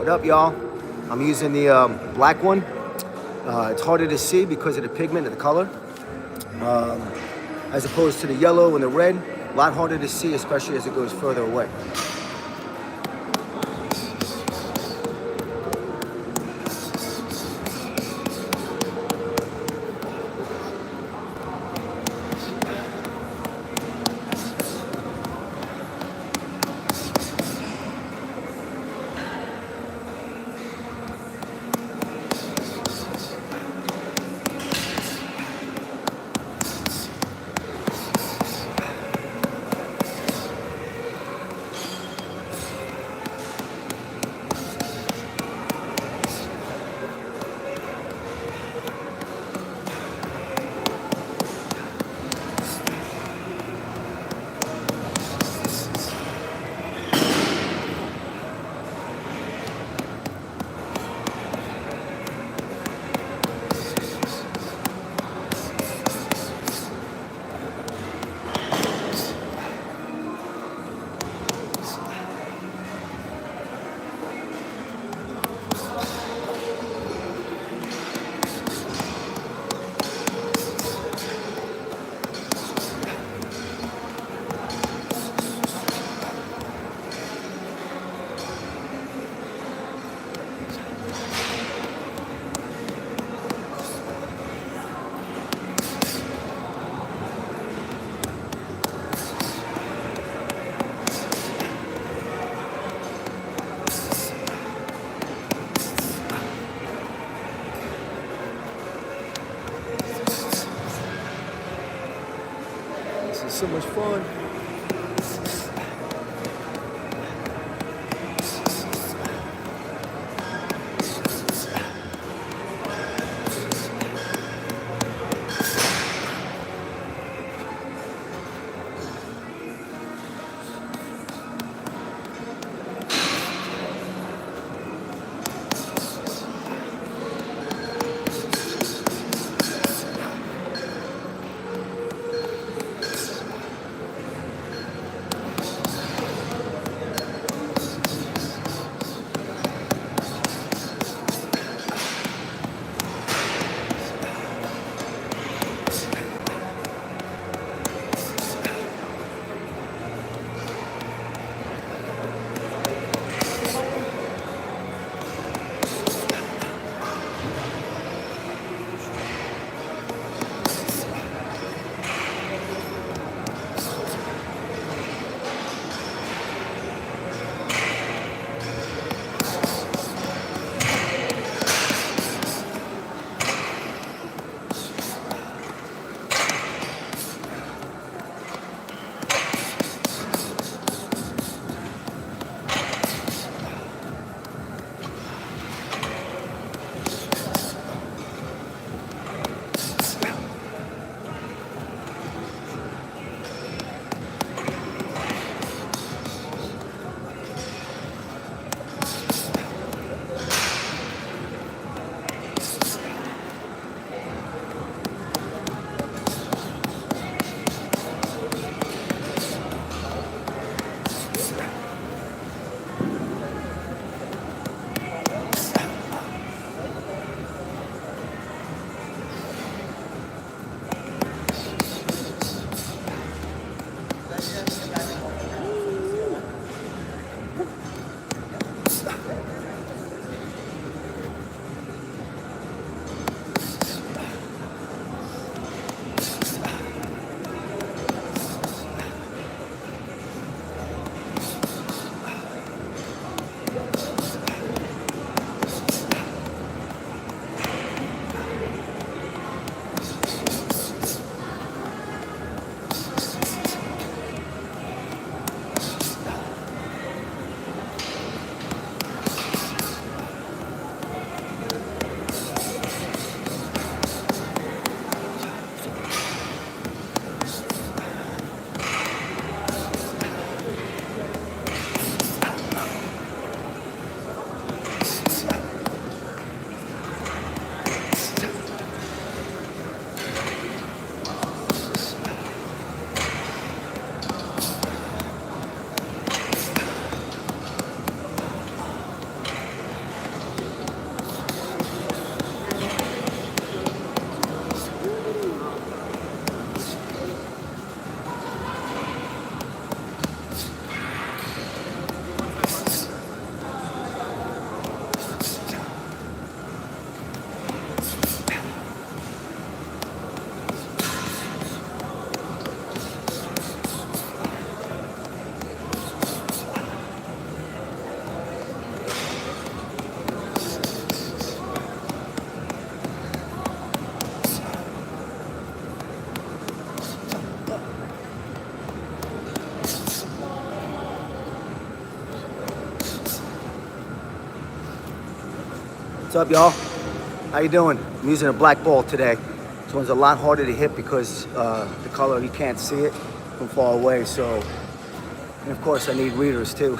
What up, y'all? I'm using the black one. It's harder to see because of the pigment of the color, as opposed to the yellow and the red. A lot harder to see, especially as it goes further away. This is so much fun. What's up, y'all? How you doing? I'm using a black ball today. This one's a lot harder to hit because the color, you can't see it from far away. So, and of course, I need readers too.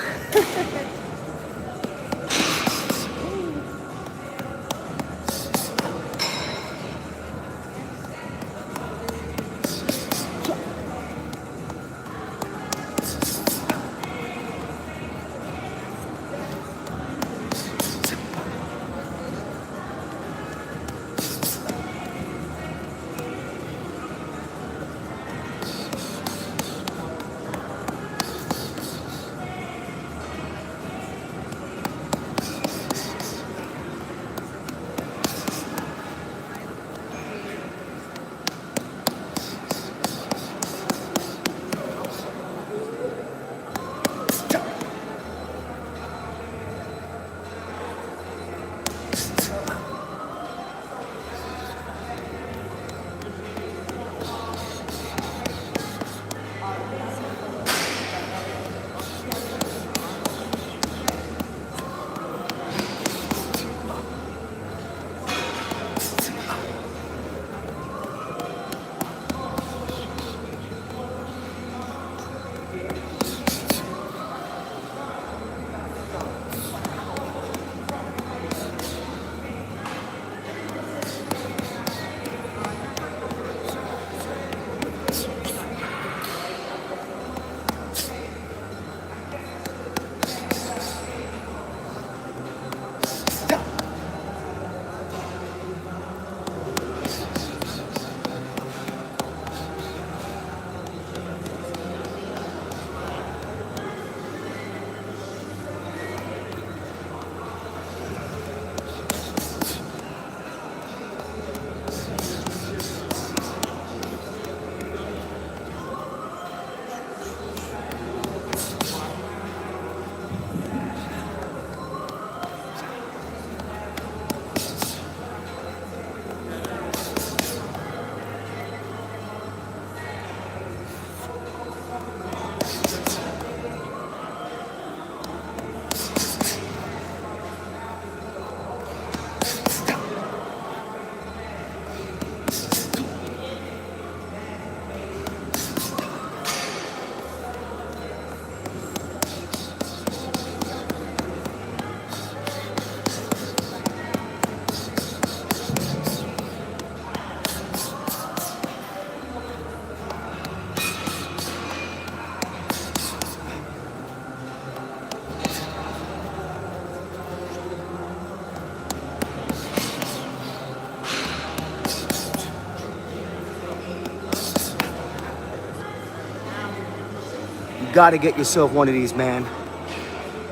You gotta get yourself one of these, man.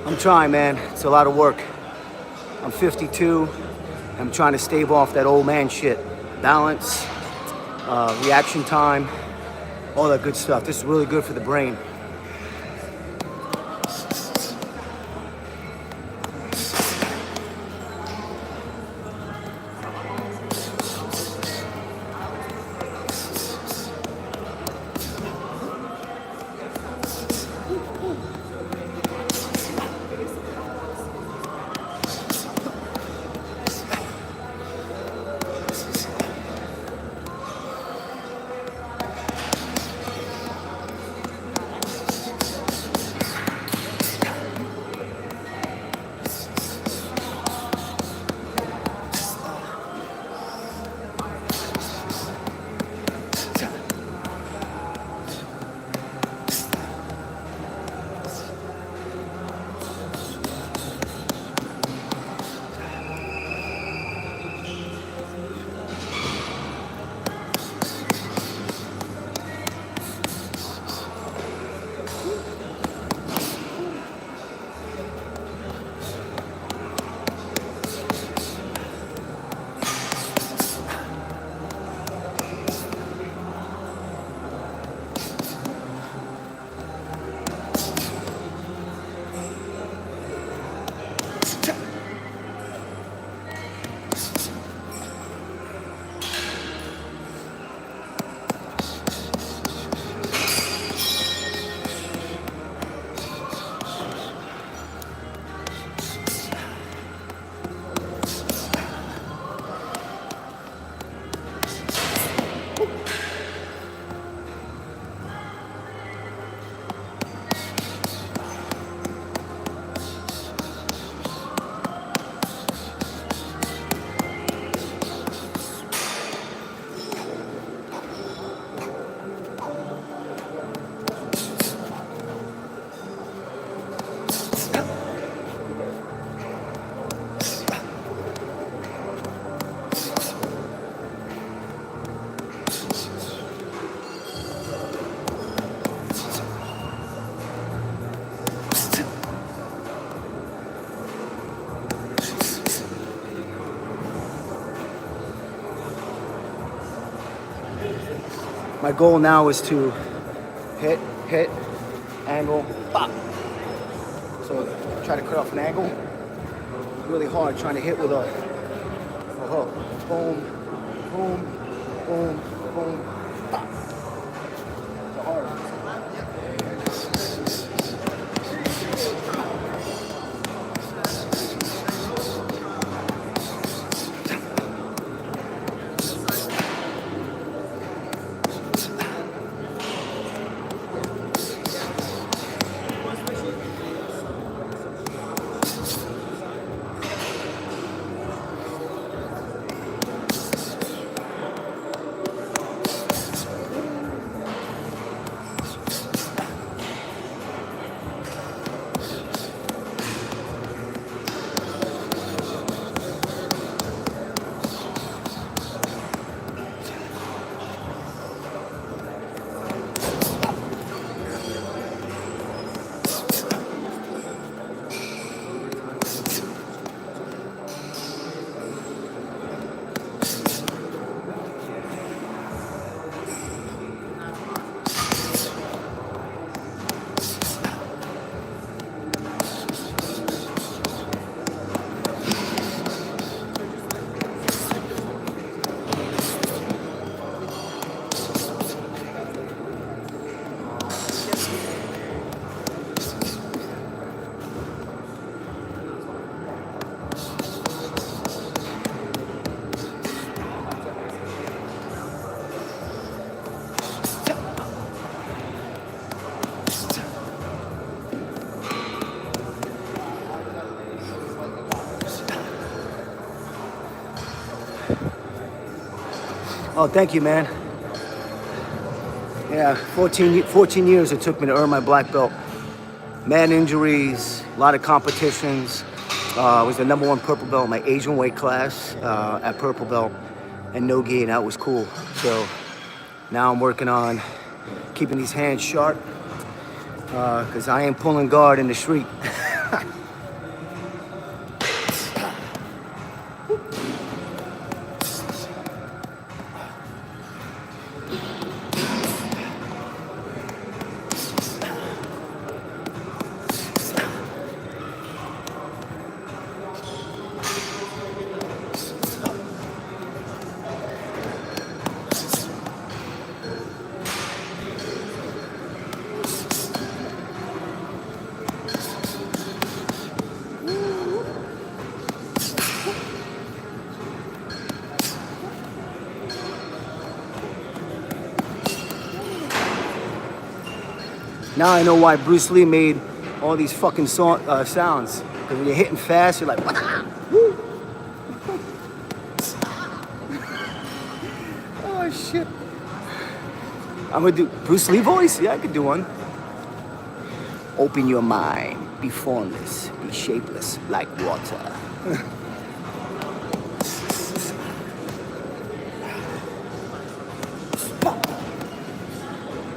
I'm trying, man. It's a lot of work. I'm 52. I'm trying to stave off that old man shit. Balance, reaction time, all that good stuff. This is really good for the brain. My goal now is to hit, angle, pop. So try to cut off an angle. Really hard, trying to hit with a hook. Boom, boom, boom, boom, pop. It's hard. Oh, thank you, man. Yeah, 14 years it took me to earn my black belt. Mad injuries, a lot of competitions. I was the #1 purple belt in my Asian weight class at purple belt and no gi, and that was cool. So now I'm working on keeping these hands sharp because I ain't pulling guard in the street. Now I know why Bruce Lee made all these fucking sounds. Because when you're hitting fast, you're like, woo. Oh shit. I'm gonna do Bruce Lee voice? Yeah, I could do one. Open your mind, be formless, be shapeless like water.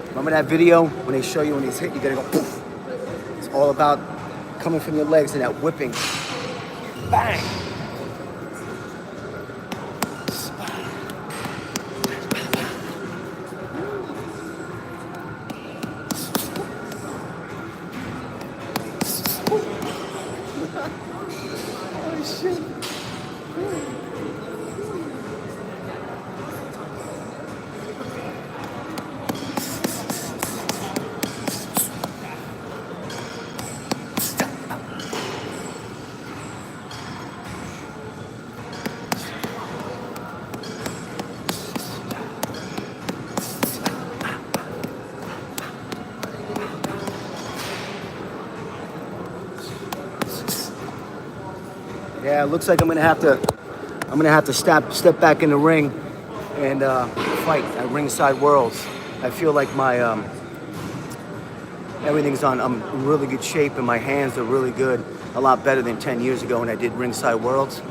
Remember that video when they show you when he's hit, you gotta go poof. It's all about coming from your legs and that whipping. Bang! Oh shit. Yeah, it looks like I'm gonna have to step back in the ring and fight at Ringside Worlds. I feel like my everything's I'm in really good shape and my hands are really good, a lot better than 10 years ago when I did Ringside Worlds.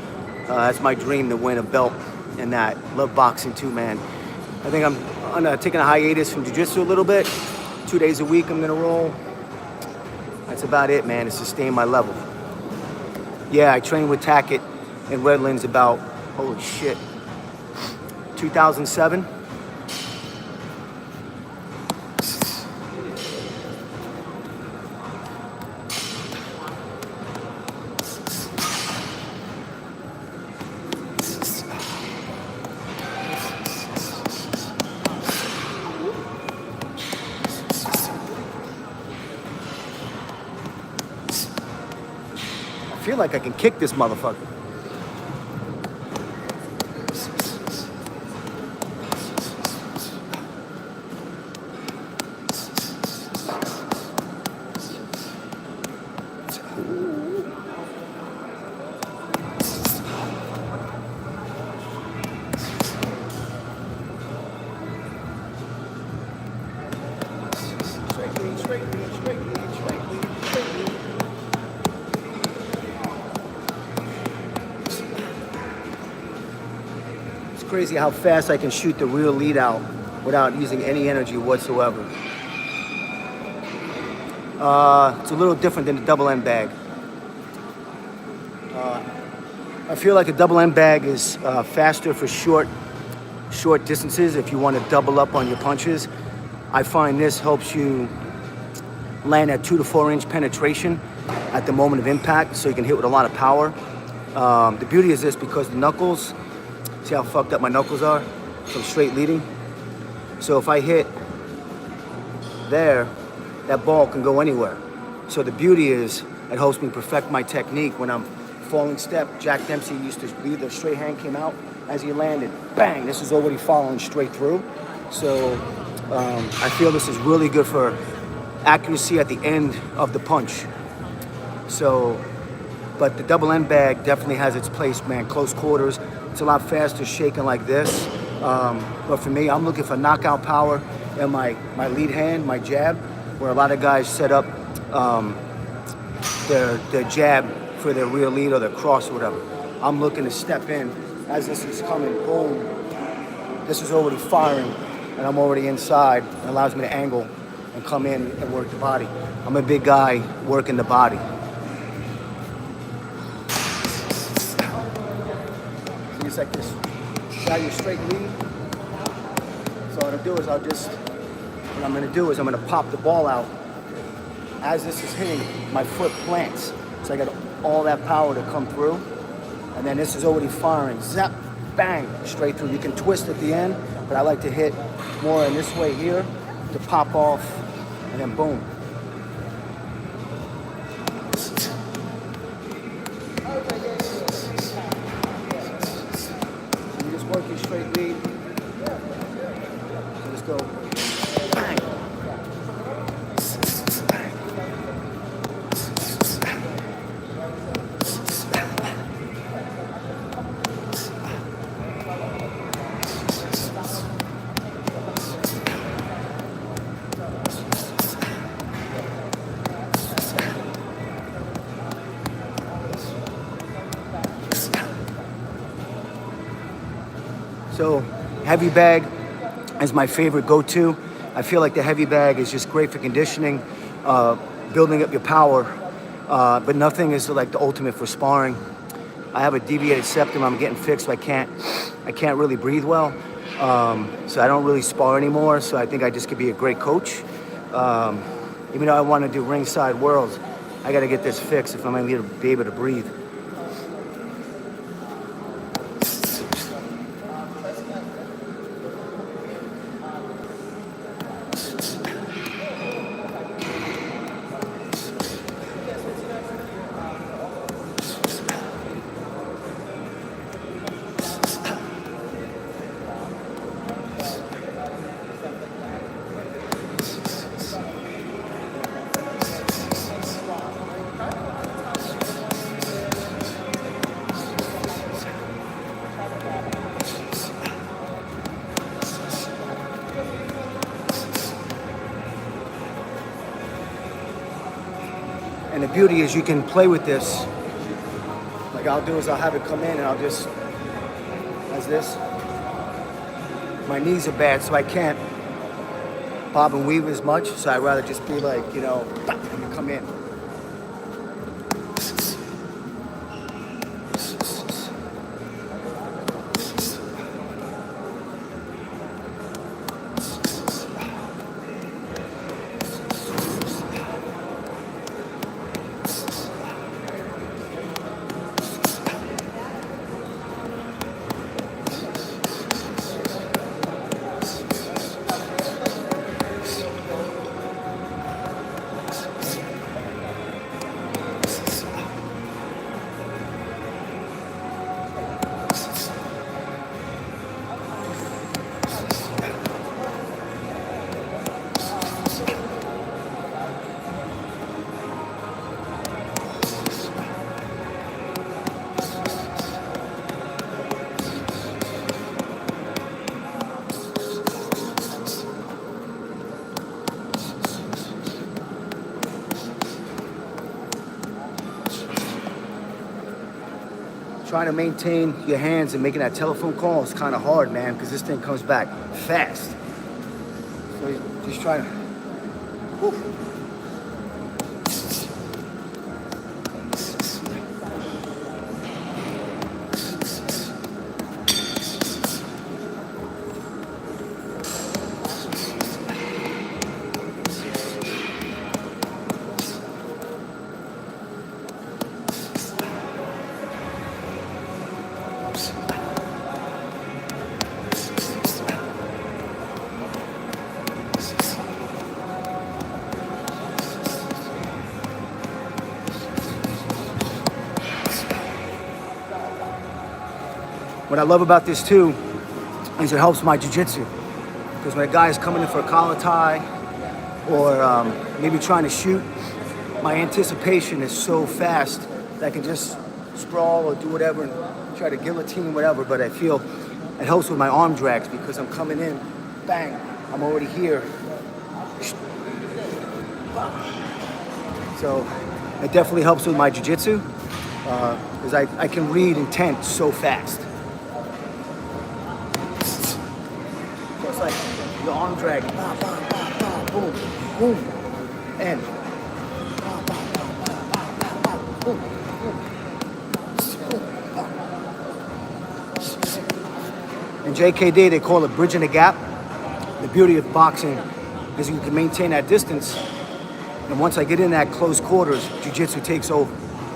That's my dream, to win a belt in that. Love boxing too, man. I think I'm taking a hiatus from jiu-jitsu a little bit. 2 days a week I'm gonna roll. That's about it, man, to sustain my level. Yeah, I trained with Tackett in Redlands about, holy shit, 2007. feel like I can kick this motherfucker. It's crazy how fast I can shoot the real lead out without using any energy whatsoever. It's a little different than the double end bag. I feel like a double end bag is faster for short distances if you want to double up on your punches. I find this helps you land at 2 to 4 inch penetration at the moment of impact, so you can hit with a lot of power. The beauty is this, because the knuckles, see how fucked up my knuckles are from straight leading? So if I hit there, that ball can go anywhere. So the beauty is it helps me perfect my technique when I'm falling step. Jack Dempsey used to lead, the straight hand came out as he landed, bang, this is already following straight through. So I feel this is really good for accuracy at the end of the punch. So, but the double end bag definitely has its place, man. Close quarters, it's a lot faster shaking like this. But for me, I'm looking for knockout power in my lead hand, my jab, where a lot of guys set up their jab for their rear lead or their cross or whatever. I'm looking to step in as this is coming, boom. This is already firing and I'm already inside. It allows me to angle and come in and work the body. I'm a big guy working the body. See, it's like this, got your straight lead. So what I'll do is what I'm gonna do is I'm gonna pop the ball out. As this is hitting, my foot plants. So I got all that power to come through. And then this is already firing, zap, bang, straight through. You can twist at the end, but I like to hit more in this way here to pop off, and then boom. So you just work your straight lead. So just go, bang. So heavy bag is my favorite go-to. I feel like the heavy bag is just great for conditioning, building up your power, but nothing is like the ultimate for sparring. I have a deviated septum. I'm getting fixed, so I can't really breathe well. So I don't really spar anymore. So I think I just could be a great coach. Even though I want to do ringside worlds, I got to get this fixed if I'm going to be able to breathe. And the beauty is you can play with this. Like I'll do is I'll have it come in and I'll just, as this. My knees are bad, so I can't bob and weave as much. So I'd rather just be like, you know, and you come in. trying to maintain your hands and making that telephone call is kind of hard, man, because this thing comes back fast. So you just try to. Whoop. What I love about this too is it helps my jiu-jitsu. Because when a guy is coming in for a collar tie or maybe trying to shoot, my anticipation is so fast that I can just sprawl or do whatever and try to guillotine whatever, but I feel it helps with my arm drags because I'm coming in, bang, I'm already here. So it definitely helps with my jiu-jitsu because I can read intent so fast. So it's like your arm drag, bah, bah, bah, bah, boom, boom, and bah, bah, bah, bah, bah, bah, boom, boom, boom, bah. In JKD, they call it bridging the gap. The beauty of boxing is you can maintain that distance, and once I get in that close quarters, jiu-jitsu takes over.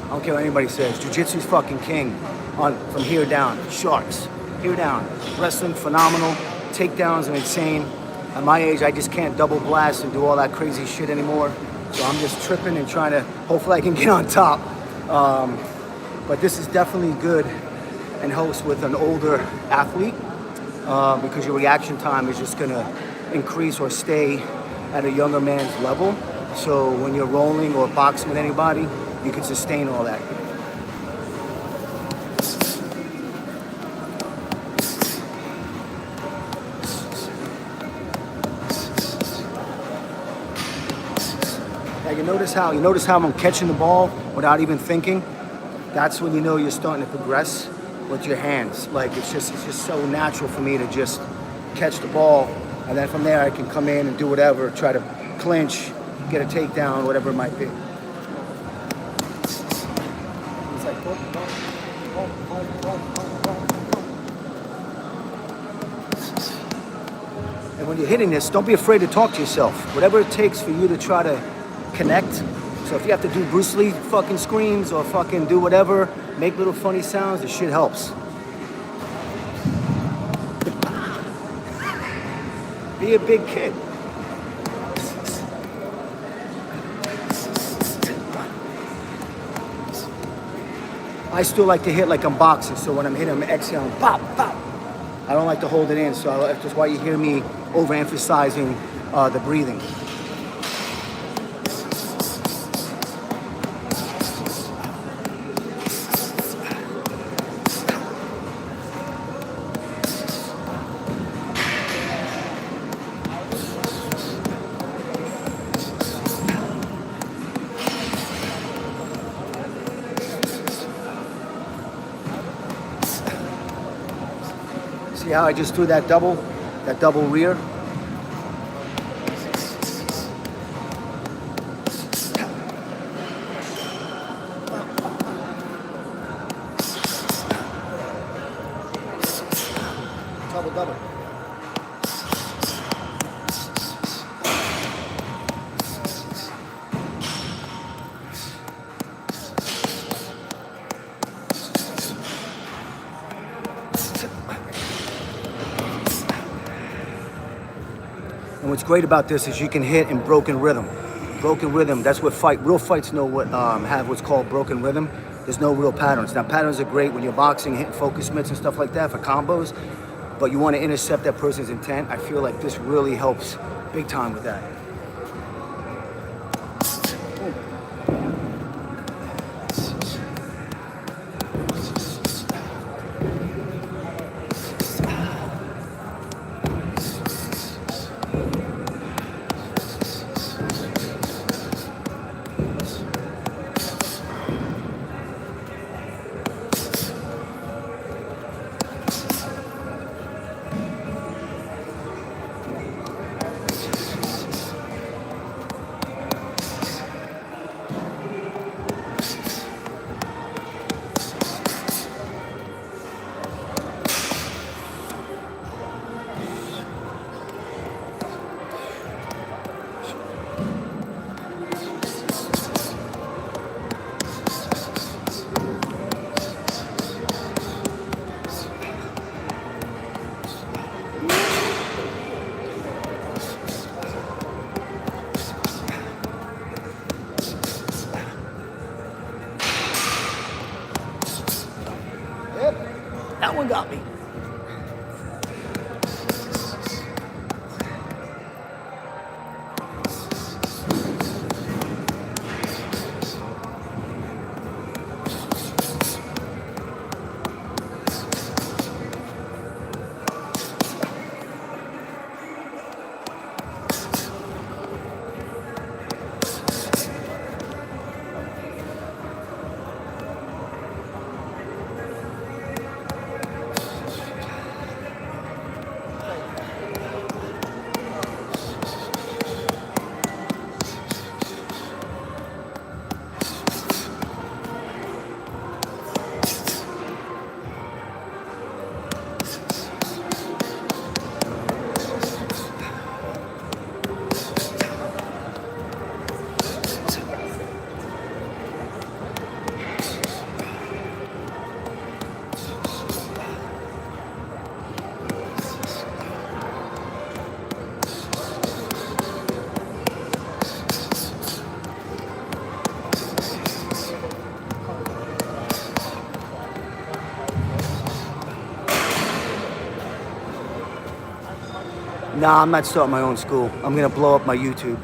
I don't care what anybody says. Jiu-jitsu's fucking king from here down. Sharks, here down. Wrestling, phenomenal. Takedowns are insane. At my age, I just can't double blast and do all that crazy shit anymore. So I'm just tripping and trying to, hopefully I can get on top. But this is definitely good and helps with an older athlete because your reaction time is just gonna increase or stay at a younger man's level. So when you're rolling or boxing with anybody, you can sustain all that. Now you notice how I'm catching the ball without even thinking. That's when you know you're starting to progress with your hands. Like it's just so natural for me to just catch the ball, and then from there I can come in and do whatever, try to clinch, get a takedown, whatever it might be. It's like boom, boom, boom, boom, boom, boom, boom, boom. And when you're hitting this, don't be afraid to talk to yourself. Whatever it takes for you to try to connect. So if you have to do Bruce Lee fucking screams or fucking do whatever, make little funny sounds, the shit helps. Be a big kid. I still like to hit like I'm boxing, so when I'm hitting, I'm exhaling, pop, pop. I don't like to hold it in, so that's why you hear me overemphasizing the breathing. See how I just threw that double rear? Double. And what's great about this is you can hit in broken rhythm. Broken rhythm, that's what real fights know what, have what's called broken rhythm. There's no real patterns. Now patterns are great when you're boxing, hitting focus mitts and stuff like that for combos, but you want to intercept that person's intent. I feel like this really helps big time with that. that one got me. Nah, I'm not starting my own school. I'm gonna blow up my YouTube.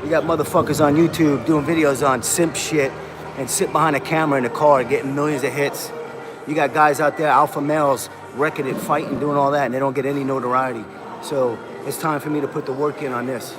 You got motherfuckers on YouTube doing videos on simp shit and sit behind a camera in a car getting millions of hits. You got guys out there, alpha males, wrecking it, fighting, doing all that, and they don't get any notoriety. So it's time for me to put the work in on this.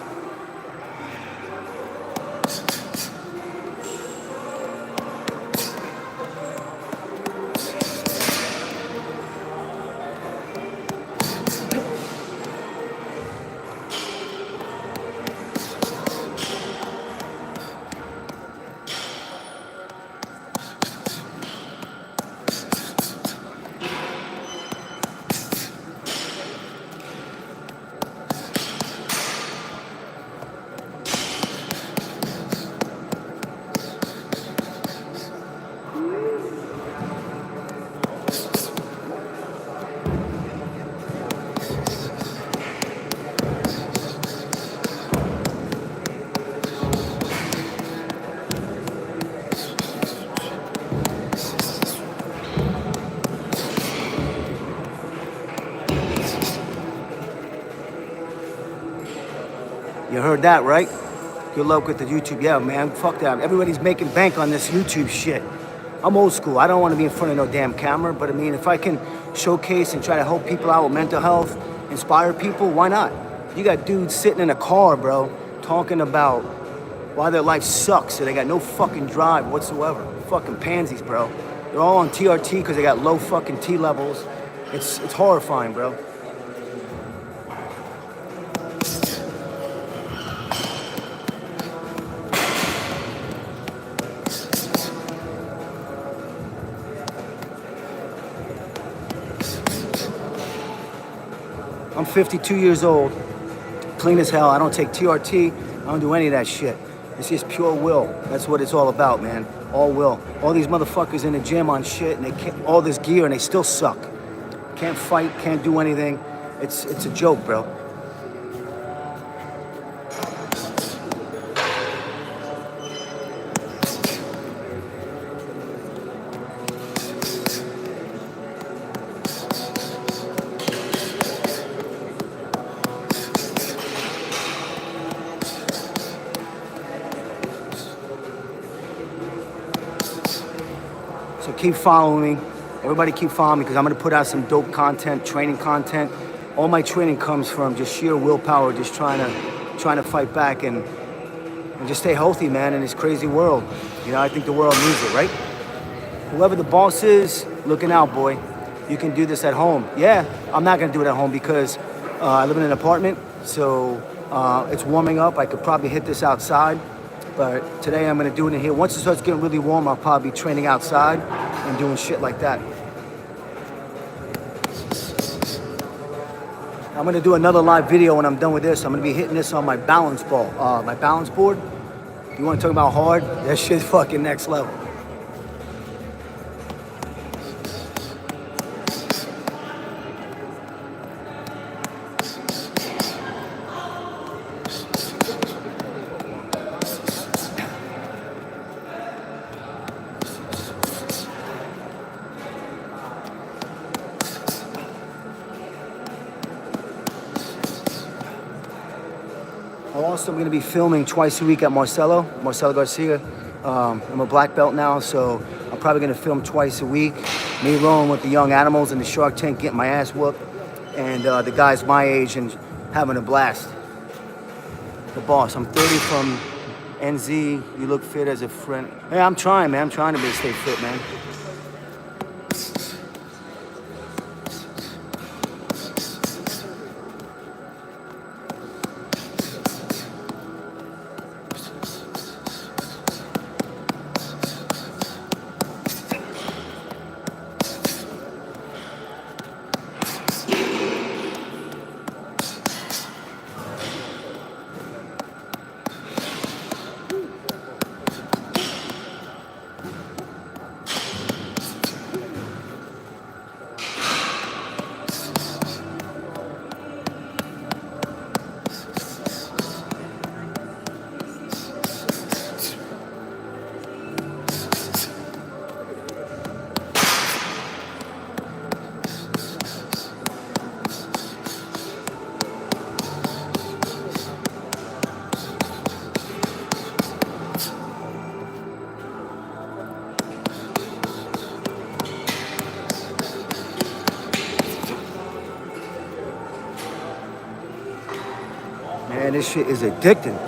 You heard that, right? Good luck with the YouTube. Yeah, man, fuck that. Everybody's making bank on this YouTube shit. I'm old school. I don't want to be in front of no damn camera, but I mean, if I can showcase and try to help people out with mental health, inspire people, why not? You got dudes sitting in a car, bro, talking about why their life sucks and they got no fucking drive whatsoever. Fucking pansies, bro. They're all on TRT because they got low fucking T levels. It's horrifying, bro. I'm 52 years old, clean as hell. I don't take TRT. I don't do any of that shit. It's just pure will. That's what it's all about, man. All will. All these motherfuckers in the gym on shit and they can't, all this gear and they still suck. Can't fight, can't do anything. It's a joke, bro. So keep following me. Everybody keep following me because I'm going to put out some dope content, training content. All my training comes from just sheer willpower, just trying to fight back and just stay healthy, man, in this crazy world. You know, I think the world needs it, right? Whoever the boss is, looking out, boy. You can do this at home. Yeah, I'm not going to do it at home because I live in an apartment, so it's warming up. I could probably hit this outside. But today I'm gonna do it in here. Once it starts getting really warm, I'll probably be training outside and doing shit like that. I'm gonna do another live video when I'm done with this. I'm gonna be hitting this on my balance ball, my balance board. If you wanna talk about hard, that shit's fucking next level. Also, I'm going to be filming twice a week at Marcelo Garcia. I'm a black belt now, so I'm probably going to film twice a week. Me rolling with the young animals in the Shark Tank, getting my ass whooped, and the guys my age and having a blast. The boss, I'm 30 from NZ. You look fit as a friend. Hey, I'm trying, man. I'm trying to stay fit, man. Man, this shit is addicting.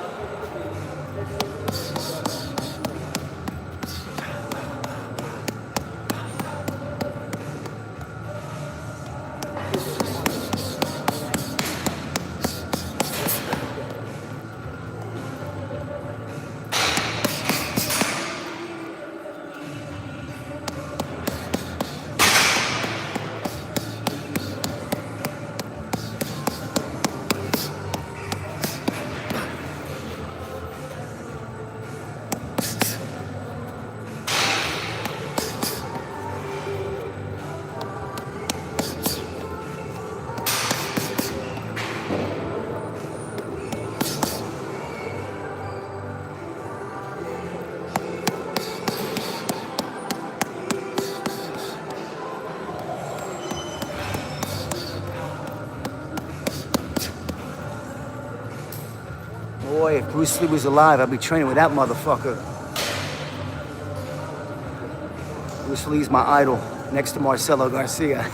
Boy, if Bruce Lee was alive, I'd be training with that motherfucker. Bruce Lee's my idol, next to Marcelo Garcia.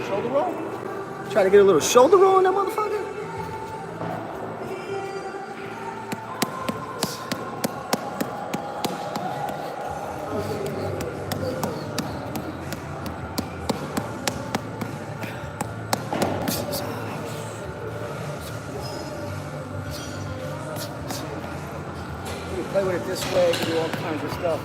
Shoulder roll? Try to get a little shoulder roll in that motherfucker? You can play with it this way, do all kinds of stuff.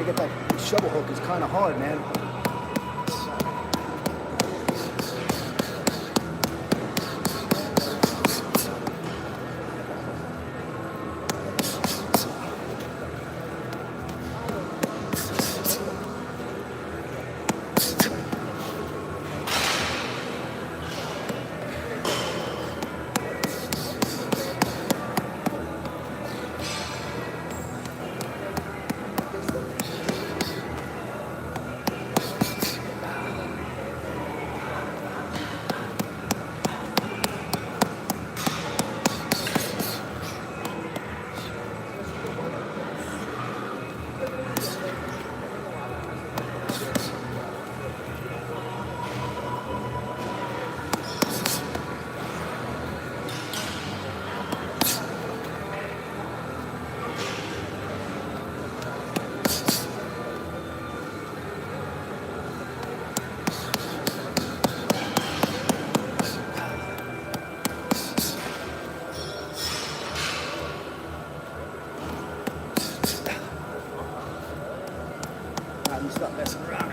Trying to get that shovel hook is kind of hard, man. Stop messing around.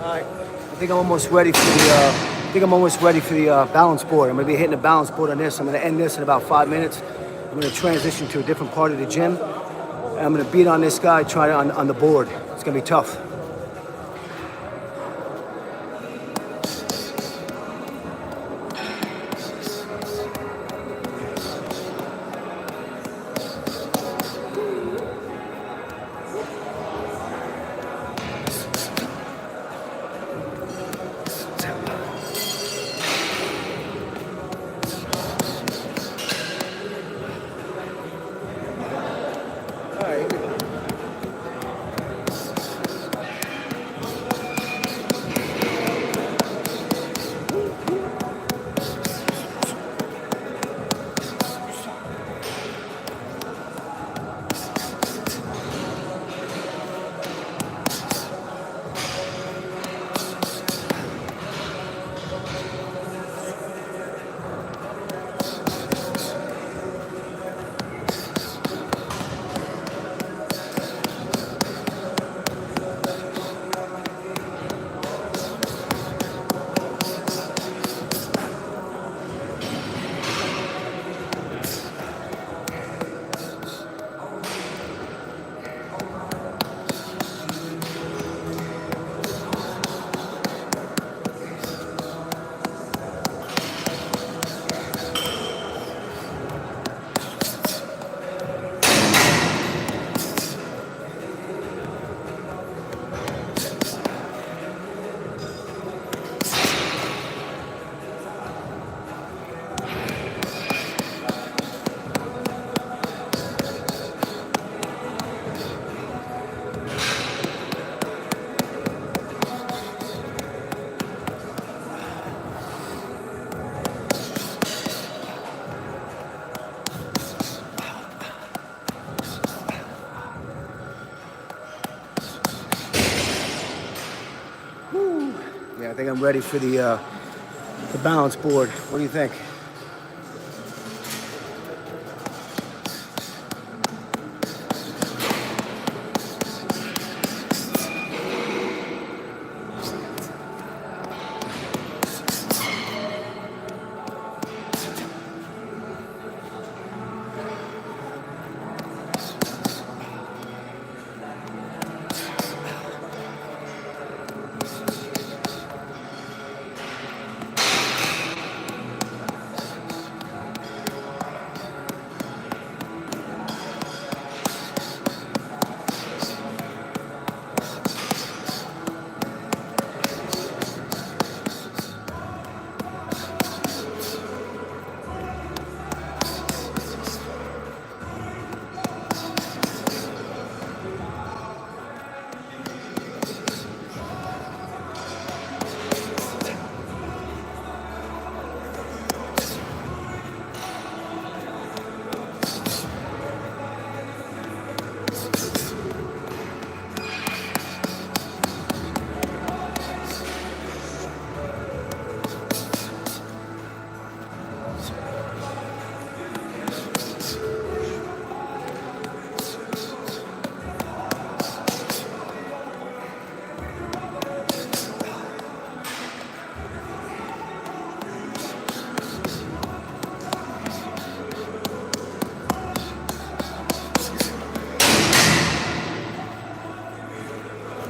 I think I'm almost ready for the balance board. I'm gonna be hitting the balance board on this. I'm gonna end this in about 5 minutes. I'm gonna transition to a different part of the gym. And I'm gonna beat on this guy, try to on the board. It's gonna be tough. I'm ready for the balance board. What do you think?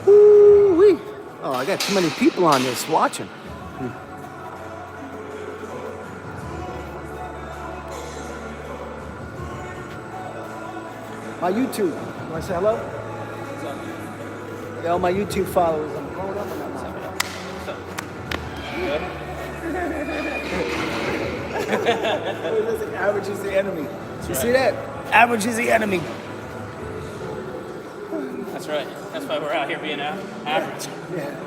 Woo-wee. Oh, I got too many people on this watching. My YouTube. You want to say hello? Yeah, all my YouTube followers. I'm growing up on that now. Listen, average is the enemy. You see that? Average is the enemy. That's right. That's why we're out here being average. Yeah.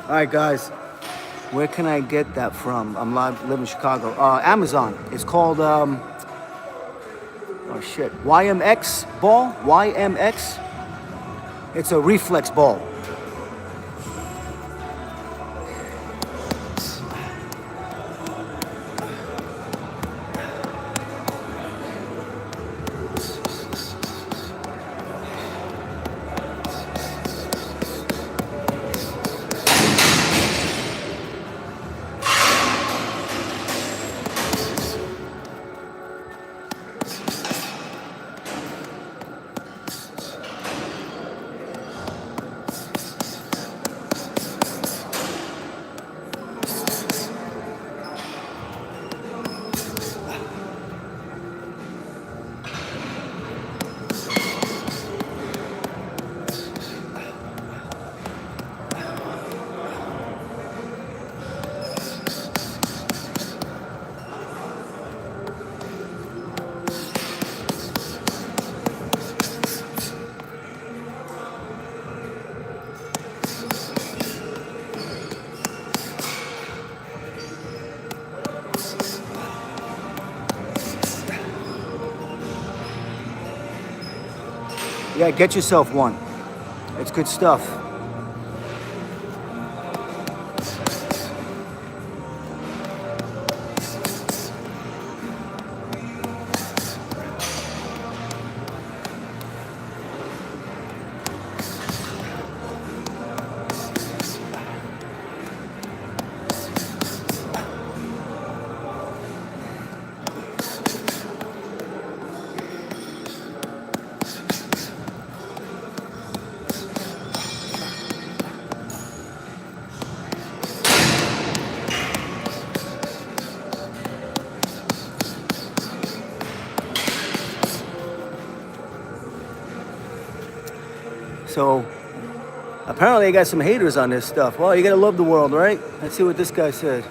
All right, guys, where can I get that from? I'm live in Chicago. Amazon. It's called, oh shit, YMX ball? YMX? It's a reflex ball. Yeah, get yourself one. It's good stuff. So apparently I got some haters on this stuff. Well, you gotta love the world, right? Let's see what this guy said.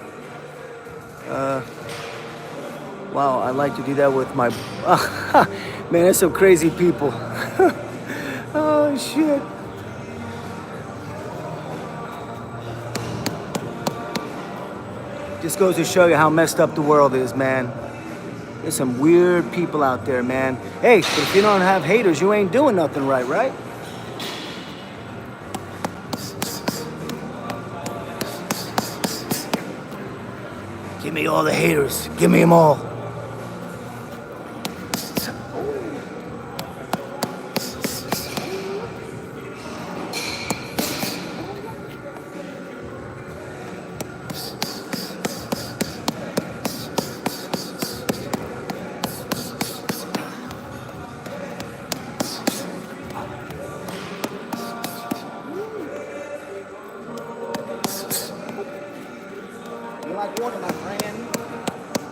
Wow, I like to do that with my... Man, there's some crazy people. Oh, shit. Just goes to show you how messed up the world is, man. There's some weird people out there, man. Hey, but if you don't have haters, you ain't doing nothing right, right? Give me all the haters. Give me them all. You like water, my friend?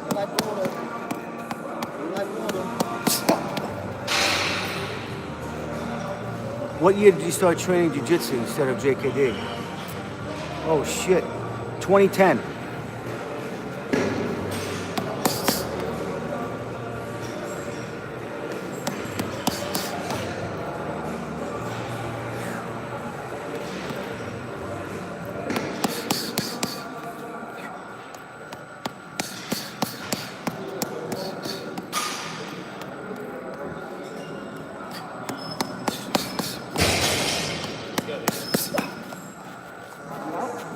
You like water? You like water? What year did you start training jiu-jitsu instead of JKD? Oh shit, 2010.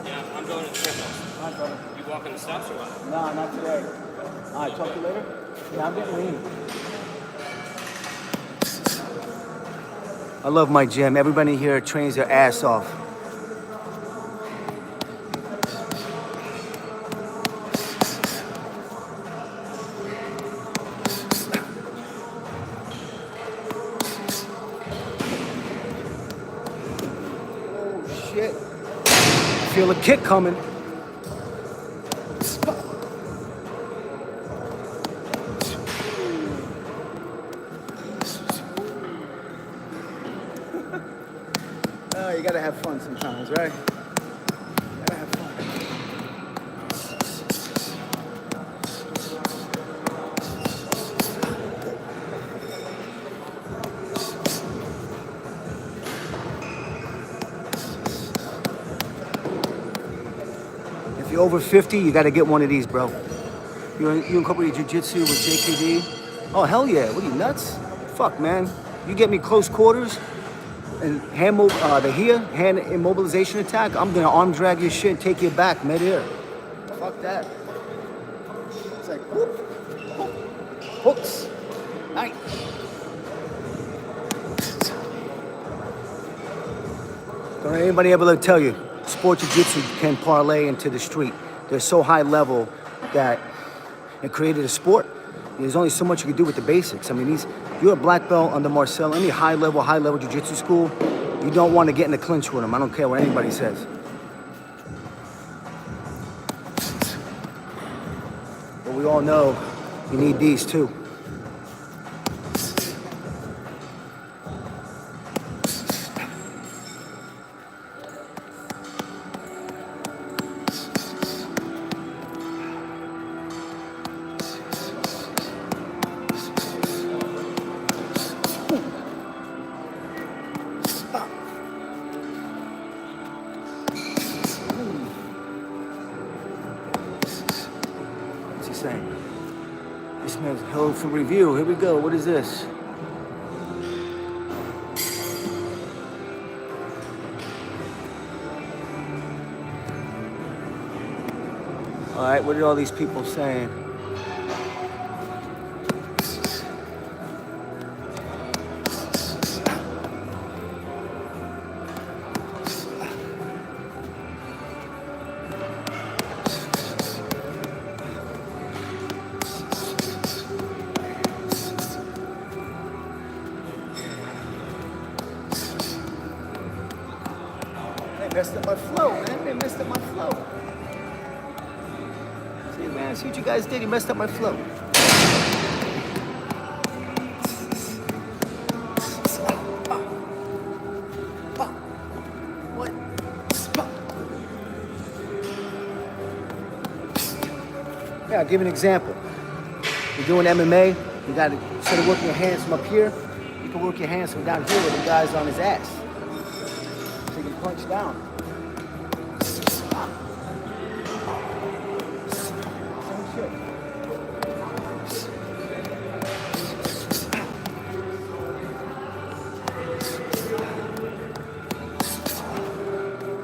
Yeah, I'm going to the treadmill. All right, brother. You walking the steps or what? No, not today. All right, talk to you later. Yeah, I'm getting lean. I love my gym. Everybody here trains their ass off. Oh, shit. I feel a kick coming. Oh, you gotta have fun sometimes, right? Gotta have fun. If you're over 50, you gotta get one of these, bro. You incorporate jiu-jitsu with JKD? Oh, hell yeah. What are you, nuts? Fuck, man. You get me close quarters and hand immobilization attack, I'm gonna arm drag your shit and take you back mid-air. Fuck that. It's like, whoop, whoop, hooks. Night. Don't let anybody able to tell you, sport jiu-jitsu can parlay into the street. They're so high level that it created a sport. There's only so much you can do with the basics. I mean, you're a black belt under Marcel, any high level jiu-jitsu school, you don't want to get in the clinch with them. I don't care what anybody says. But we all know you need these too. What's he saying? This man's held for review. Here we go. What is this? All right, what are all these people saying? They messed up my flow, man. They messed up my flow. See, man, see what you guys did? You messed up my flow. I'll give you an example. You're doing MMA, you got to, instead of working your hands from up here, you can work your hands from down here where the guy's on his ass. So you can punch down. Same shit.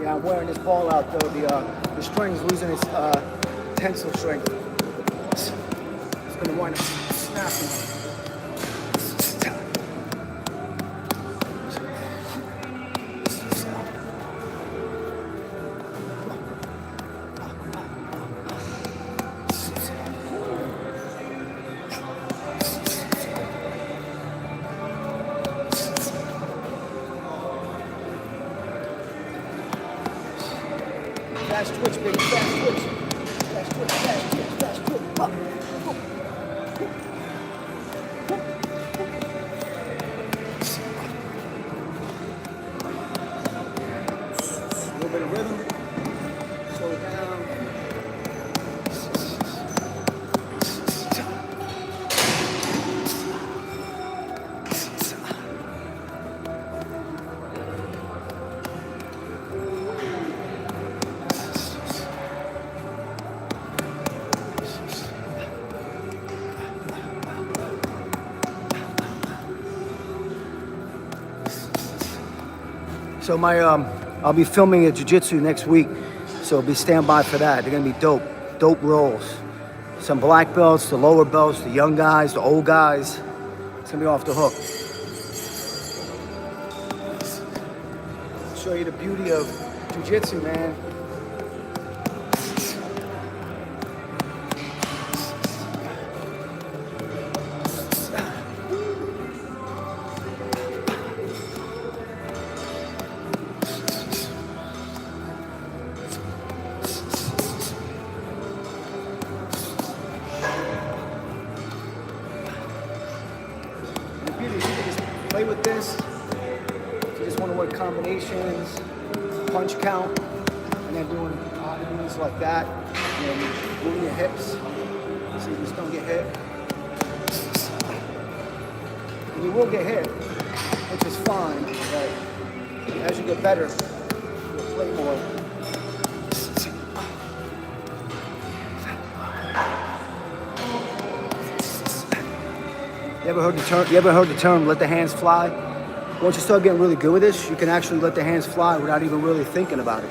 Yeah, I'm wearing this ball out though. The string's losing its tensile strength. It's gonna wind up snapping. Fast twitch, baby, fast twitch. Fast twitch, fast twitch, fast twitch. Up. A little bit of rhythm. Slow it down. So I'll be filming a jiu-jitsu next week, so be stand by for that. They're gonna be dope rolls. Some black belts, the lower belts, the young guys, the old guys. It's gonna be off the hook. Show you the beauty of jiu-jitsu, man. Play with this. If you just want to work combinations, punch count, and then doing odd moves like that, and then moving your hips so you just don't get hit. And you will get hit, which is fine, but as you get better, you'll play more. You ever heard the term let the hands fly? Once you start getting really good with this, you can actually let the hands fly without even really thinking about it.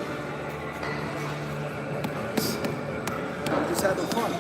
I'm just having fun.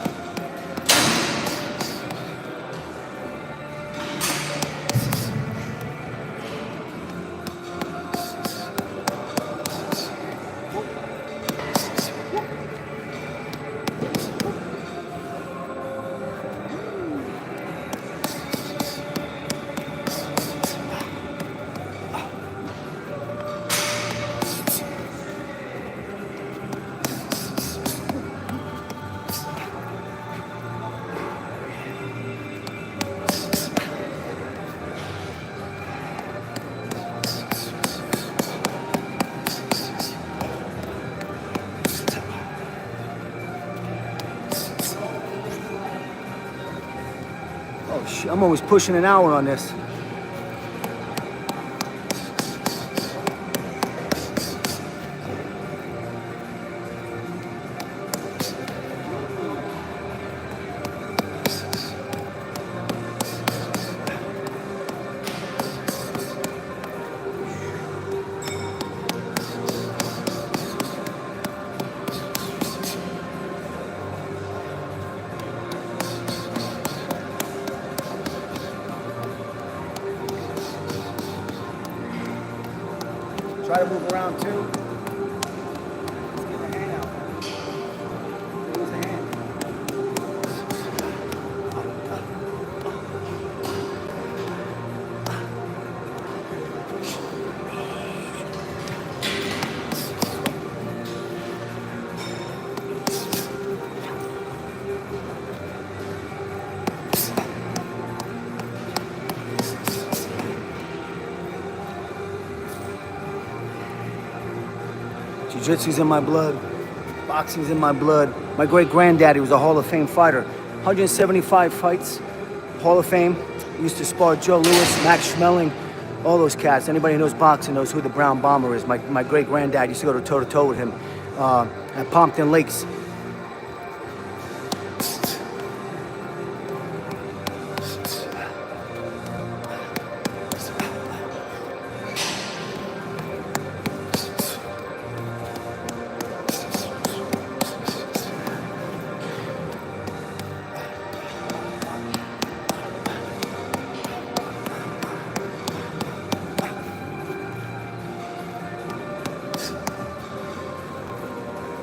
Oh shit, I'm almost pushing an hour on this. Try to move around too. Let's get the hand out. Use the hand. Jiu-jitsu's in my blood. Boxing's in my blood. My great granddaddy was a Hall of Fame fighter. 175 fights, Hall of Fame. Used to spar Joe Louis, Max Schmeling, all those cats. Anybody who knows boxing knows who the Brown Bomber is. My great granddad used to go to toe-to-toe with him at Pompton Lakes.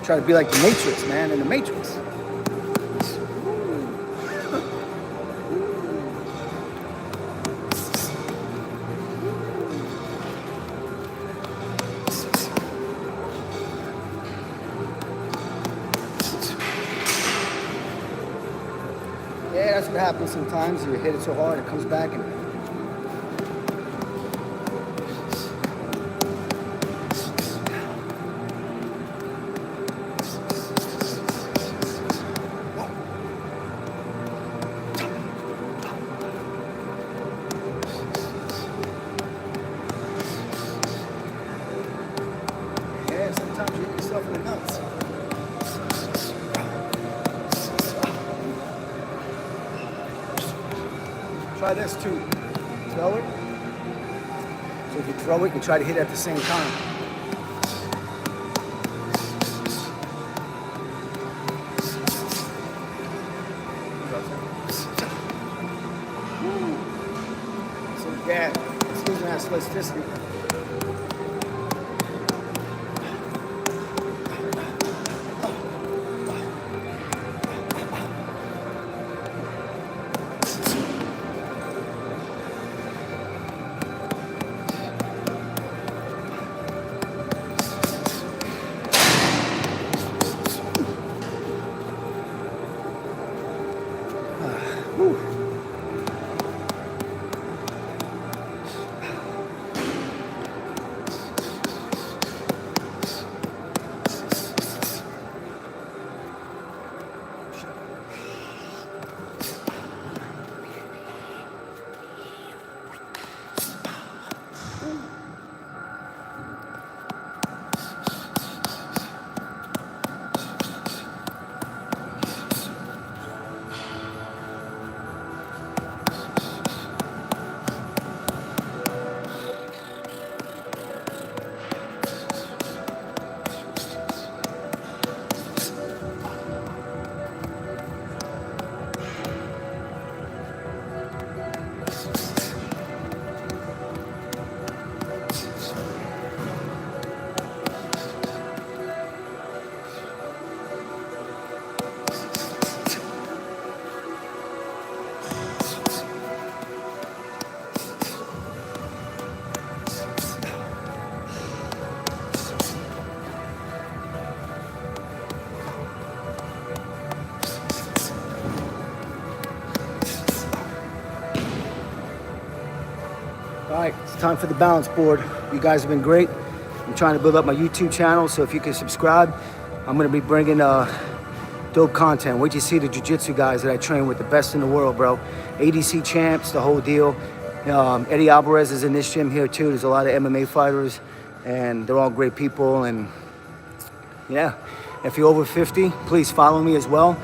Try to be like the Matrix, man, in the Matrix. Yeah, that's what happens sometimes. You hit it so hard, it comes back and... Sometimes you hit yourself in the nuts. Try this too. Throw it. So if you throw it, you try to hit it at the same time. So yeah, it's losing that elasticity. All right, it's time for the balance board. You guys have been great. I'm trying to build up my YouTube channel, so if you can subscribe, I'm gonna be bringing dope content. Wait till you see the jiu-jitsu guys that I train with, the best in the world, bro. ADC champs, the whole deal. Eddie Alvarez is in this gym here too. There's a lot of MMA fighters, and they're all great people. And yeah, if you're over 50, please follow me as well.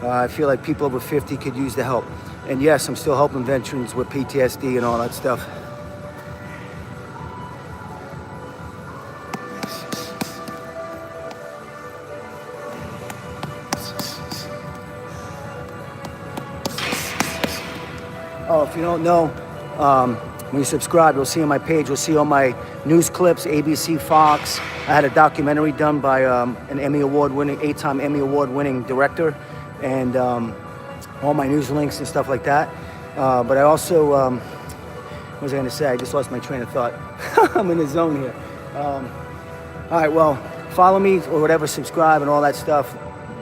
I feel like people over 50 could use the help. And yes, I'm still helping veterans with PTSD and all that stuff. Oh, if you don't know, when you subscribe, you'll see on my page, you'll see all my news clips, ABC, Fox. I had a documentary done by an Emmy Award-winning, 8-time Emmy Award-winning director, and all my news links and stuff like that. But I also, what was I gonna say? I just lost my train of thought. I'm in the zone here. All right, well, follow me or whatever, subscribe and all that stuff.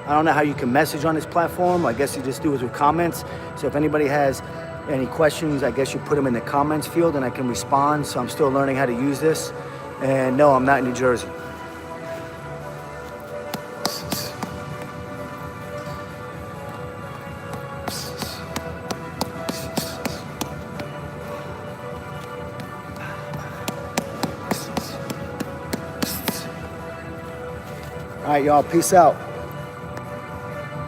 I don't know how you can message on this platform. I guess you just do it with comments. So if anybody has any questions, I guess you put them in the comments field and I can respond. So I'm still learning how to use this. And no, I'm not in New Jersey. All right, y'all. Peace out.